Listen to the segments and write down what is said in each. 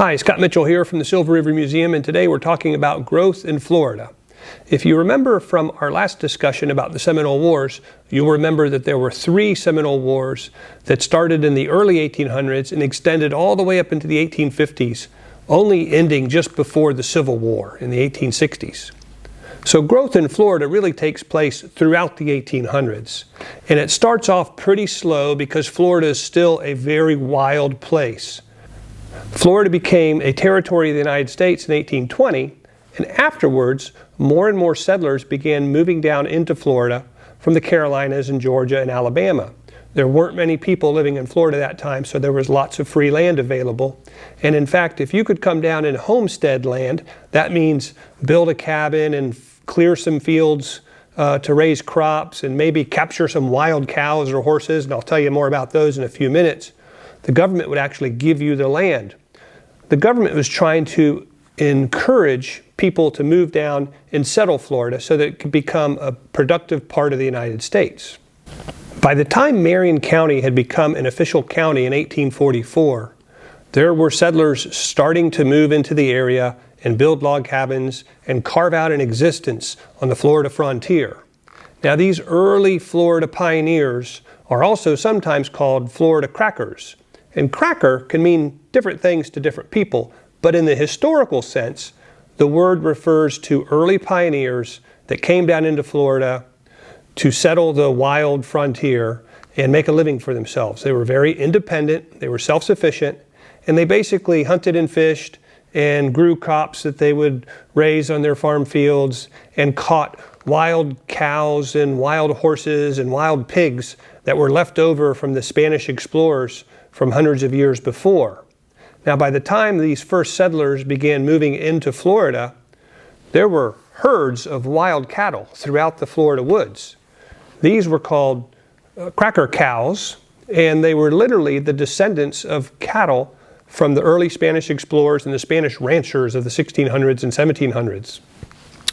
Hi, Scott Mitchell here from the Silver River Museum, and today we're talking about growth in Florida. If you remember from our last discussion about the Seminole Wars, you'll remember that there were three Seminole Wars that started in the early 1800s and extended all the way up into the 1850s, only ending just before the Civil War in the 1860s. So growth in Florida really takes place throughout the 1800s, and it starts off pretty slow because Florida is still a very wild place. Florida became a territory of the United States in 1820, and afterwards, more and more settlers began moving down into Florida from the Carolinas and Georgia and Alabama. There weren't many people living in Florida that time, so there was lots of free land available. And in fact, if you could come down and homestead land, that means build a cabin and clear some fields to raise crops and maybe capture some wild cows or horses, and I'll tell you more about those in a few minutes. The government would actually give you the land. The government was trying to encourage people to move down and settle Florida so that it could become a productive part of the United States. By the time Marion County had become an official county in 1844, there were settlers starting to move into the area and build log cabins and carve out an existence on the Florida frontier. Now, these early Florida pioneers are also sometimes called Florida crackers. And cracker can mean different things to different people, but in the historical sense, the word refers to early pioneers that came down into Florida to settle the wild frontier and make a living for themselves. They were very independent, they were self-sufficient, and they basically hunted and fished and grew crops that they would raise on their farm fields and caught wild cows and wild horses and wild pigs that were left over from the Spanish explorers from hundreds of years before. Now, by the time these first settlers began moving into Florida, there were herds of wild cattle throughout the Florida woods. These were called cracker cows, and they were literally the descendants of cattle from the early Spanish explorers and the Spanish ranchers of the 1600s and 1700s.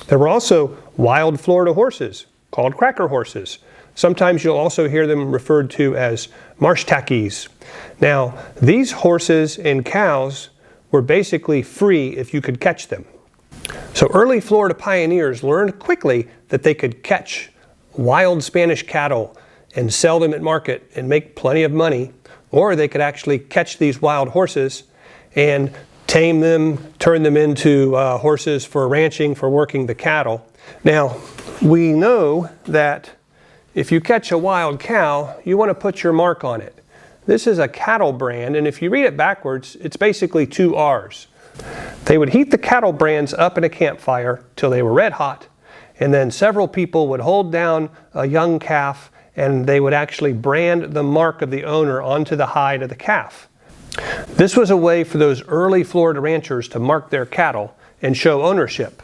There were also wild Florida horses called cracker horses. Sometimes you'll also hear them referred to as marsh tackies. Now, these horses and cows were basically free if you could catch them. So early Florida pioneers learned quickly that they could catch wild Spanish cattle and sell them at market and make plenty of money, or they could actually catch these wild horses and tame them, turn them into horses for ranching, for working the cattle. Now, we know that if you catch a wild cow, you want to put your mark on it. This is a cattle brand, and if you read it backwards, it's basically two R's. They would heat the cattle brands up in a campfire till they were red hot, and then several people would hold down a young calf, and they would actually brand the mark of the owner onto the hide of the calf. This was a way for those early Florida ranchers to mark their cattle and show ownership.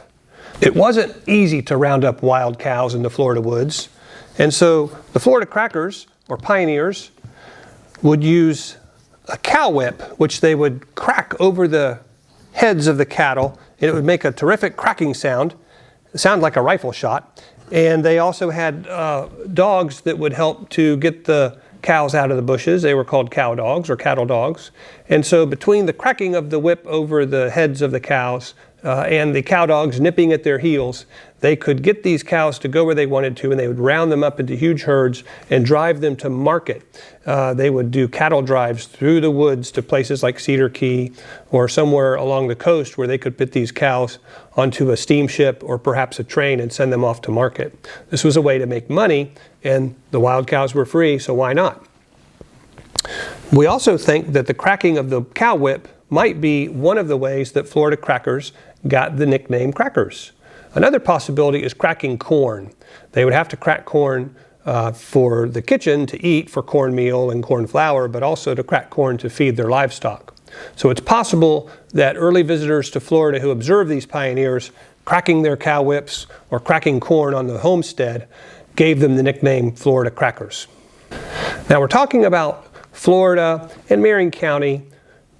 It wasn't easy to round up wild cows in the Florida woods. And so the Florida crackers, or pioneers, would use a cow whip, which they would crack over the heads of the cattle, and it would make a terrific cracking sound. It sounded like a rifle shot. And they also had dogs that would help to get the cows out of the bushes. They were called cow dogs or cattle dogs. And so between the cracking of the whip over the heads of the cows and the cow dogs nipping at their heels, they could get these cows to go where they wanted to, and they would round them up into huge herds and drive them to market. They would do cattle drives through the woods to places like Cedar Key or somewhere along the coast where they could put these cows onto a steamship or perhaps a train and send them off to market. This was a way to make money, and the wild cows were free, so why not? We also think that the cracking of the cow whip might be one of the ways that Florida crackers got the nickname crackers. Another possibility is cracking corn. They would have to crack corn for the kitchen to eat for cornmeal and corn flour, but also to crack corn to feed their livestock. So it's possible that early visitors to Florida who observed these pioneers cracking their cow whips or cracking corn on the homestead gave them the nickname Florida crackers. Now we're talking about Florida and Marion County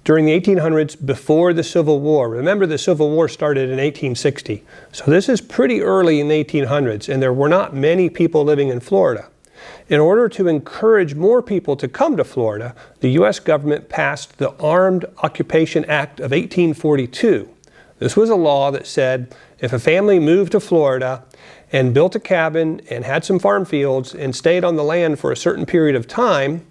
during the 1800s, before the Civil War. Remember, the Civil War started in 1860. So this is pretty early in the 1800s, and there were not many people living in Florida. In order to encourage more people to come to Florida, the U.S. government passed the Armed Occupation Act of 1842. This was a law that said if a family moved to Florida and built a cabin and had some farm fields and stayed on the land for a certain period of time,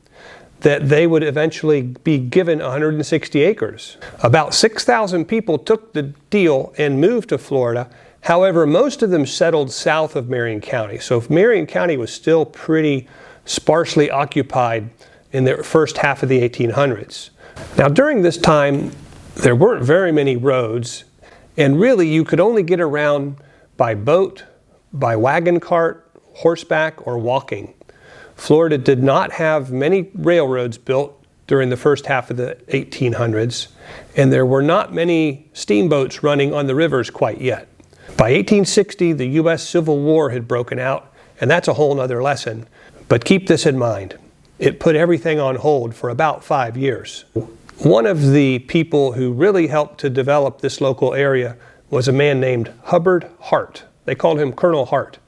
that they would eventually be given 160 acres. About 6,000 people took the deal and moved to Florida. However, most of them settled south of Marion County. So Marion County was still pretty sparsely occupied in the first half of the 1800s. Now, during this time, there weren't very many roads, and really you could only get around by boat, by wagon cart, horseback, or walking. Florida did not have many railroads built during the first half of the 1800s, and there were not many steamboats running on the rivers quite yet. By 1860, the U.S. Civil War had broken out, and that's a whole other lesson. But keep this in mind. It put everything on hold for about 5 years. One of the people who really helped to develop this local area was a man named Hubbard Hart. They called him Colonel Hart.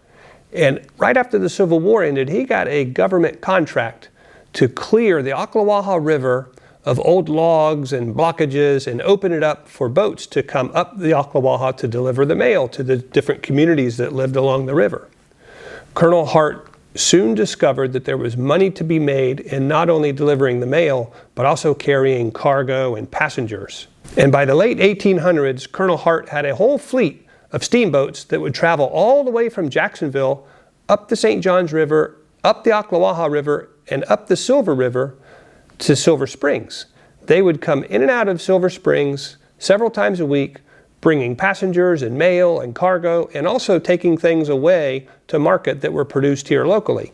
And right after the Civil War ended, he got a government contract to clear the Ocklawaha River of old logs and blockages and open it up for boats to come up the Ocklawaha to deliver the mail to the different communities that lived along the river. Colonel Hart soon discovered that there was money to be made in not only delivering the mail, but also carrying cargo and passengers. And by the late 1800s, Colonel Hart had a whole fleet of steamboats that would travel all the way from Jacksonville up the St. Johns River, up the Ocklawaha River, and up the Silver River to Silver Springs. They would come in and out of Silver Springs several times a week, bringing passengers and mail and cargo, and also taking things away to market that were produced here locally.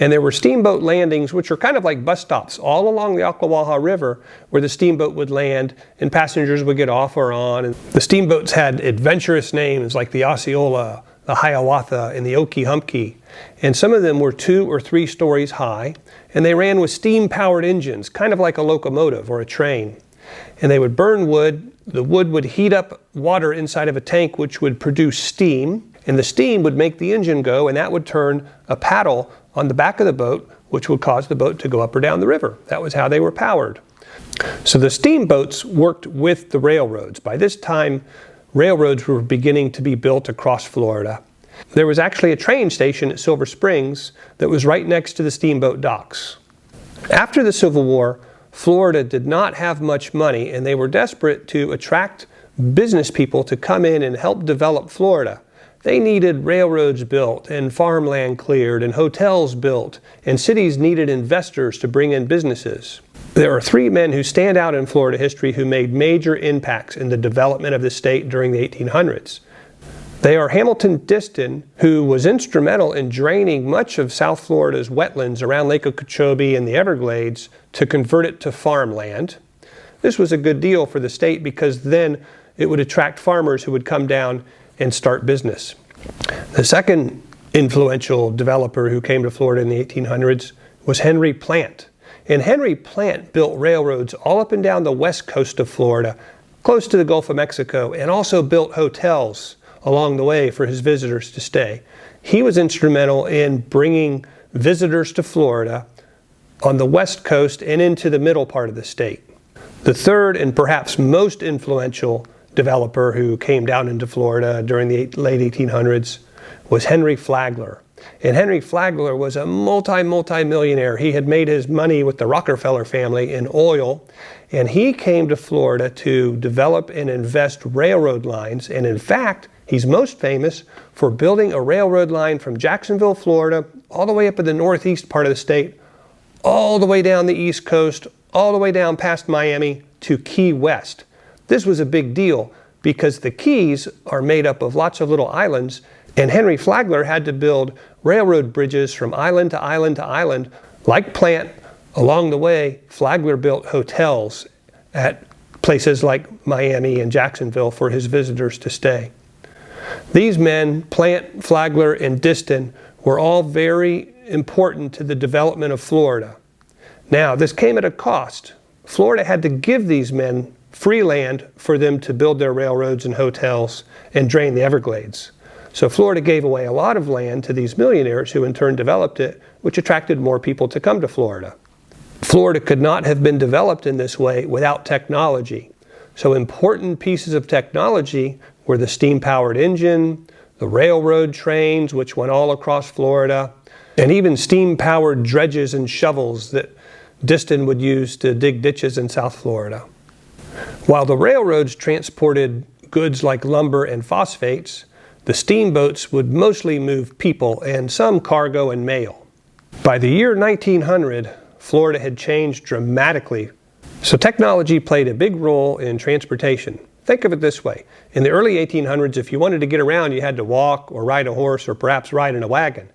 And there were steamboat landings, which are kind of like bus stops all along the Ocklawaha River, where the steamboat would land and passengers would get off or on. And the steamboats had adventurous names like the Osceola, the Hiawatha, and the Okeehumpkee. And some of them were 2 or 3 stories high, and they ran with steam-powered engines, kind of like a locomotive or a train. And they would burn wood. The wood would heat up water inside of a tank, which would produce steam, and the steam would make the engine go, and that would turn a paddle on the back of the boat, which would cause the boat to go up or down the river. That was how they were powered. So the steamboats worked with the railroads. By this time, railroads were beginning to be built across Florida. There was actually a train station at Silver Springs that was right next to the steamboat docks. After the Civil War, Florida did not have much money, and they were desperate to attract business people to come in and help develop Florida. They needed railroads built and farmland cleared and hotels built, and cities needed investors to bring in businesses. There are 3 men who stand out in Florida history who made major impacts in the development of the state during the 1800s. They are Hamilton Diston, who was instrumental in draining much of South Florida's wetlands around Lake Okeechobee and the Everglades to convert it to farmland. This was a good deal for the state because then it would attract farmers who would come down and start business. The second influential developer who came to Florida in the 1800s was Henry Plant. And Henry Plant built railroads all up and down the west coast of Florida, close to the Gulf of Mexico, and also built hotels along the way for his visitors to stay. He was instrumental in bringing visitors to Florida on the west coast and into the middle part of the state. The third and perhaps most influential developer who came down into Florida during the late 1800s was Henry Flagler. And Henry Flagler was a multi-millionaire. He had made his money with the Rockefeller family in oil, and he came to Florida to develop and invest railroad lines. And in fact, he's most famous for building a railroad line from Jacksonville, Florida, all the way up in the northeast part of the state, all the way down the east coast, all the way down past Miami to Key West. This was a big deal because the Keys are made up of lots of little islands, and Henry Flagler had to build railroad bridges from island to island to island. Like Plant, along the way, Flagler built hotels at places like Miami and Jacksonville for his visitors to stay. These men, Plant, Flagler, and Diston, were all very important to the development of Florida. Now, this came at a cost. Florida had to give these men free land for them to build their railroads and hotels and drain the Everglades. So Florida gave away a lot of land to these millionaires who in turn developed it, which attracted more people to come to Florida. Florida could not have been developed in this way without technology. So important pieces of technology were the steam-powered engine, the railroad trains, which went all across Florida, and even steam-powered dredges and shovels that Diston would use to dig ditches in South Florida. While the railroads transported goods like lumber and phosphates, the steamboats would mostly move people and some cargo and mail. By the year 1900, Florida had changed dramatically. So technology played a big role in transportation. Think of it this way. In the early 1800s, if you wanted to get around, you had to walk or ride a horse or perhaps ride in a wagon.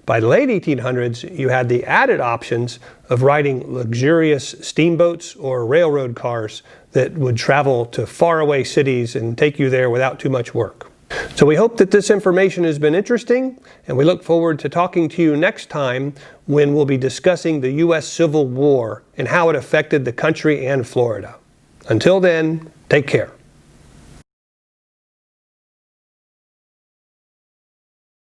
By the late 1800s, you had the added options of riding luxurious steamboats or railroad cars that would travel to faraway cities and take you there without too much work. So we hope that this information has been interesting, and we look forward to talking to you next time when we'll be discussing the U.S. Civil War and how it affected the country and Florida. Until then, take care.